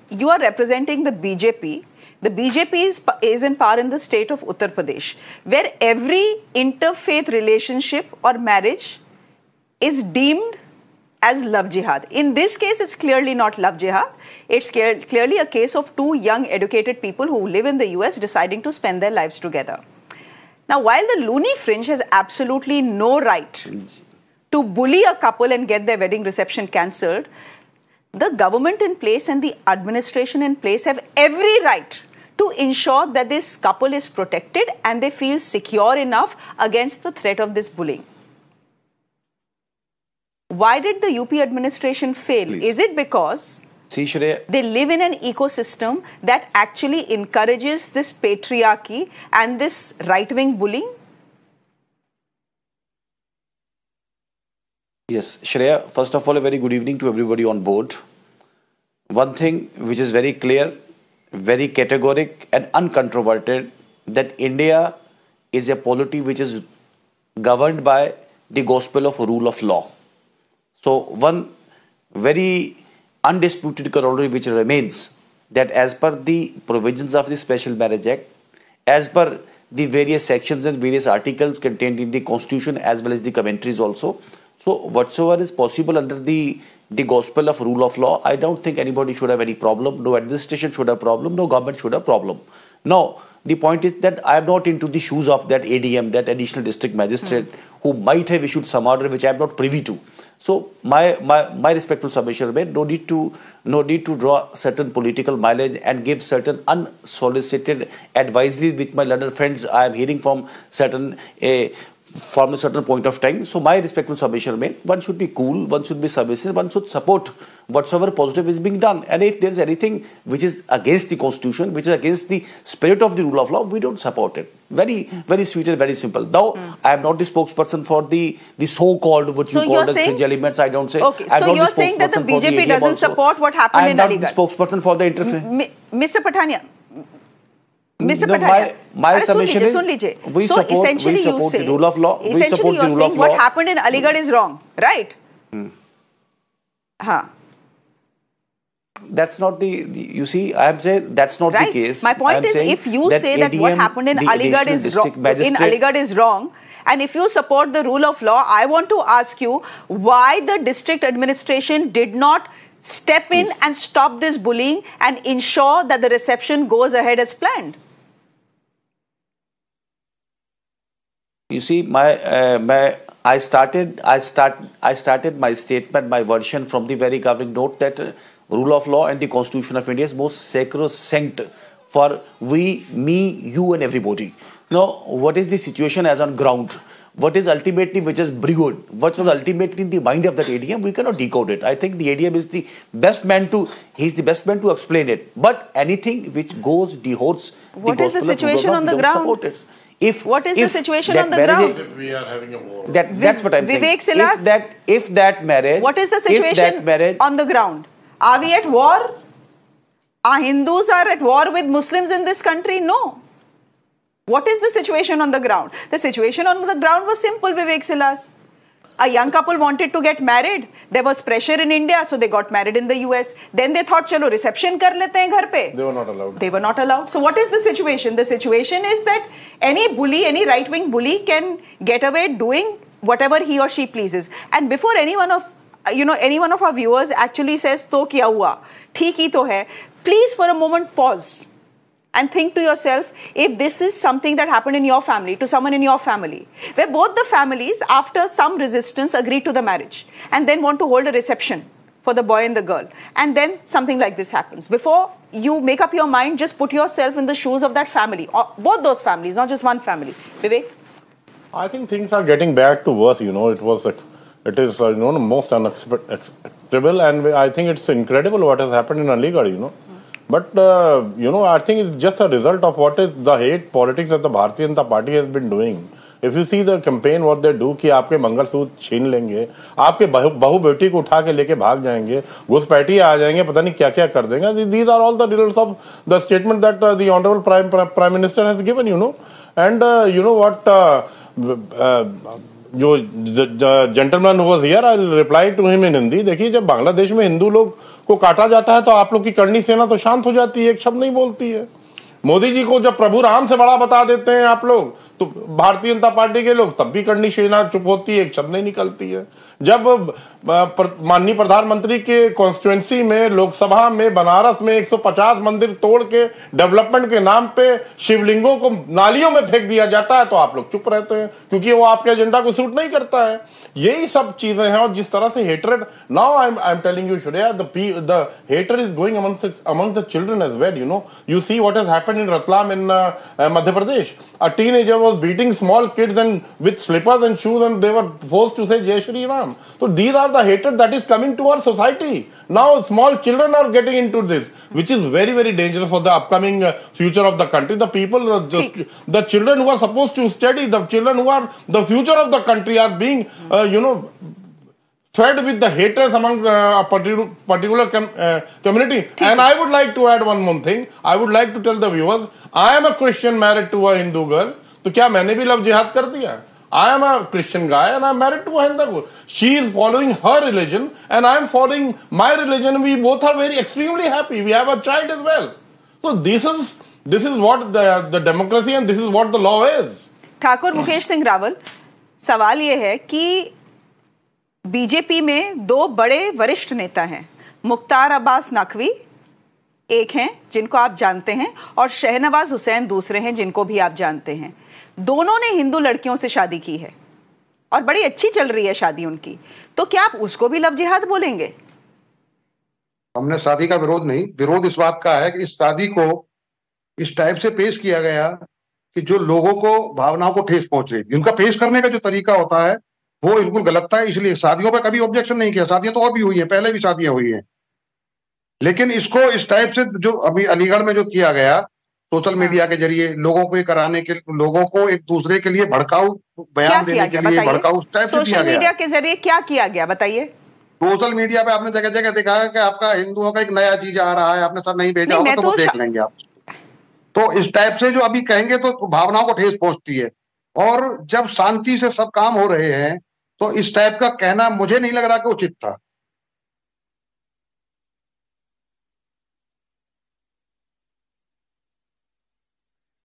you are representing the BJP. The BJP is in power in the state of Uttar Pradesh, where every interfaith relationship or marriage is deemed as love jihad. In this case, it's clearly not love jihad. It's clearly a case of two young educated people who live in the US deciding to spend their lives together. Now, while the loony fringe has absolutely no right to bully a couple and get their wedding reception cancelled, the government in place and the administration in place have every right to ensure that this couple is protected and they feel secure enough against the threat of this bullying. Why did the UP administration fail? Please. Is it because they live in an ecosystem that actually encourages this patriarchy and this right-wing bullying? Yes, Shreya, first of all, a very good evening to everybody on board. One thing which is very clear, very categoric and uncontroverted, that India is a polity which is governed by the gospel of rule of law. So one very undisputed corollary which remains, that as per the provisions of the Special Marriage Act, as per the various sections and various articles contained in the Constitution as well as the commentaries also, so whatsoever is possible under the gospel of rule of law, I don't think anybody should have any problem. No administration should have problem. No government should have problem. Now, the point is that I am not into the shoes of that ADM, that additional district magistrate, who might have issued some order which I am not privy to. So my respectful submission remains, no need to draw certain political mileage and give certain unsolicited advisory with my learned friends I am hearing from from a certain point of time. So my respectful submission remains, one should be cool, one should be submissive, one should support whatsoever positive is being done. And if there is anything which is against the Constitution, which is against the spirit of the rule of law, we don't support it. Very, very sweet and very simple. Now, I am not the spokesperson for the so-called, what you call the fringe elements, I don't say. Okay, so you're saying that the BJP doesn't support what happened in Aligarh? I am not the spokesperson for the interfaith. Mr. Patania, my submission is, we support the rule of law. Essentially, you're saying what happened in Aligarh is wrong, right? That's not you see, I am saying that's not the case. My point is, if you say that what happened in Aligarh is wrong, and if you support the rule of law, I want to ask you why the district administration did not step in and stop this bullying and ensure that the reception goes ahead as planned. You see, I started my statement, my version from the very governing note that rule of law and the Constitution of India is most sacrosanct for we, me, you and everybody. Now, what is the situation as on ground? What is ultimately which is brewed? What was ultimately in the mind of that ADM? We cannot decode it. I think the ADM is the best man to explain it. But anything which goes dehodes what is the situation on the ground? Support it. What is the situation on the ground? If we are having a war. That's what I'm saying. Vivek Silas, if that marriage... What is the situation on the ground? Are we at war? Are Hindus at war with Muslims in this country? No. What is the situation on the ground? The situation on the ground was simple, Vivek Silas. A young couple wanted to get married. There was pressure in India, so they got married in the US. Then they thought, chalo, reception kar lete hain ghar pe. They were not allowed. They were not allowed. So what is the situation? The situation is that any bully, any right-wing bully can get away doing whatever he or she pleases. And before any one of our viewers actually says, to kya hua? Theek hi to hai. Please for a moment pause and think to yourself, if this is something that happened in your family, to someone in your family, where both the families, after some resistance, agreed to the marriage and then want to hold a reception for the boy and the girl, and then something like this happens. Before you make up your mind, just put yourself in the shoes of that family, or both those families, not just one family. Vivek? I think things are getting back to worse, it is most unacceptable, and I think it's incredible what has happened in Aligarh, But, I think it's just a result of what is the hate politics that the Bharatiya Janata Party has been doing. If you see the campaign, what they do, कि आपके मंगलसूत्र छीन लेंगे, आपके बहू बेटी को उठा के लेके भाग जाएंगे, घुसपैठिए आ जाएंगे, पता नहीं क्या क्या कर देंगे. These are all the results of the statement that the Honorable Prime Minister has given, And you know what, जो gentleman was here, I will reply to him in Hindi. देखिए, जब बांग्लादेश में हिंदू लोग को काटा जाता है तो आप लोग की करनी सेना तो शांत हो जाती है, एक शब्द नहीं बोलती है। मोदी जी को जब प्रभु राम से बड़ा बता देते हैं आप लोग, तो भारतीय जनता पार्टी के लोग, तब भी करनी सेना चुप होती है, एक शब्द नहीं निकलती है। जब माननीय प्रधानमंत्री के कॉन्स्टिट्यूएंसी में, लोकसभा में, बनारस में 150 मंदिर तोड़ के डेवलपमेंट के नाम पे शिवलिंगों को नालियों में फेंक दिया जाता है, तो आप लोग चुप रहते हैं क्योंकि वो आपके एजेंडा को सूट नहीं करता है। यही सब चीजें हैं। और जिस तरह से hatred, now I am telling you Shreya, the hater is going amongst the children as well. You see what has happened in Ratlam in Madhya Pradesh. A teenager was beating small kids and with slippers and shoes, and they were forced to say Jai Shri Ram. So these are the hatred that is coming to our society. Now small children are getting into this, which is very, very dangerous for the upcoming future of the country. The people, the children who are supposed to study, the children who are the future of the country are being, fed with the haters among a particular community. And I would like to add one more thing. I would like to tell the viewers, I am a Christian married to a Hindu girl. तो क्या मैंने भी love जिहाद कर दिया? I am a Christian guy and I am married to a Hindu girl. She is following her religion and I am following my religion. We both are very extremely happy. We have a child as well. So this is what the democracy and this is what the law is. Thakur Mukesh Singh Rawal, सवाल ये है कि BJP में दो बड़े वरिष्ठ नेता हैं, मुख्तार अब्बास नकवी एक हैं जिनको आप जानते हैं, और शहनवाज हुसैन दूसरे हैं जिनको भी आप जानते हैं। दोनों ने हिंदू लड़कियों से शादी की है और बड़ी अच्छी चल रही है शादी उनकी, तो क्या आप उसको भी लव जिहाद बोलेंगे? हमने शादी का विरोध नहीं, विरोध इस बात का है कि इस शादी को इस टाइप से पेश किया गया कि जो लोगों को भावनाओं को ठेस पहुंच रही थी। उनका पेश करने का जो तरीका होता है वो बिल्कुल गलत था, इसलिए शादियों पे कभी ऑब्जेक्शन नहीं किया। शादियां तो और भी हुई हैं, पहले भी शादियां हुई हैं, लेकिन इसको इस टाइप से जो अभी अलीगढ़ में जो किया गया सोशल मीडिया के जरिए लोगों को ये कराने के, लोगों को एक दूसरे के लिए भड़काऊ बयान देने के लिए भड़काऊ टाइप से किया गया। सोशल मीडिया के जरिए क्या किया गया बताइए? सोशल मीडिया पे आपने जगह जगह दिखाया कि आपका हिंदुओं का एक नया चीज आ रहा है, आपने सर नहीं भेजा होगा तो वो देख लेंगे आप। तो इस टाइप से जो अभी कहेंगे तो भावनाओं को ठेस पहुंचती है, और जब शांति से सब काम हो रहे हैं तो इस टाइप का कहना मुझे नहीं लग रहा कि उचित था।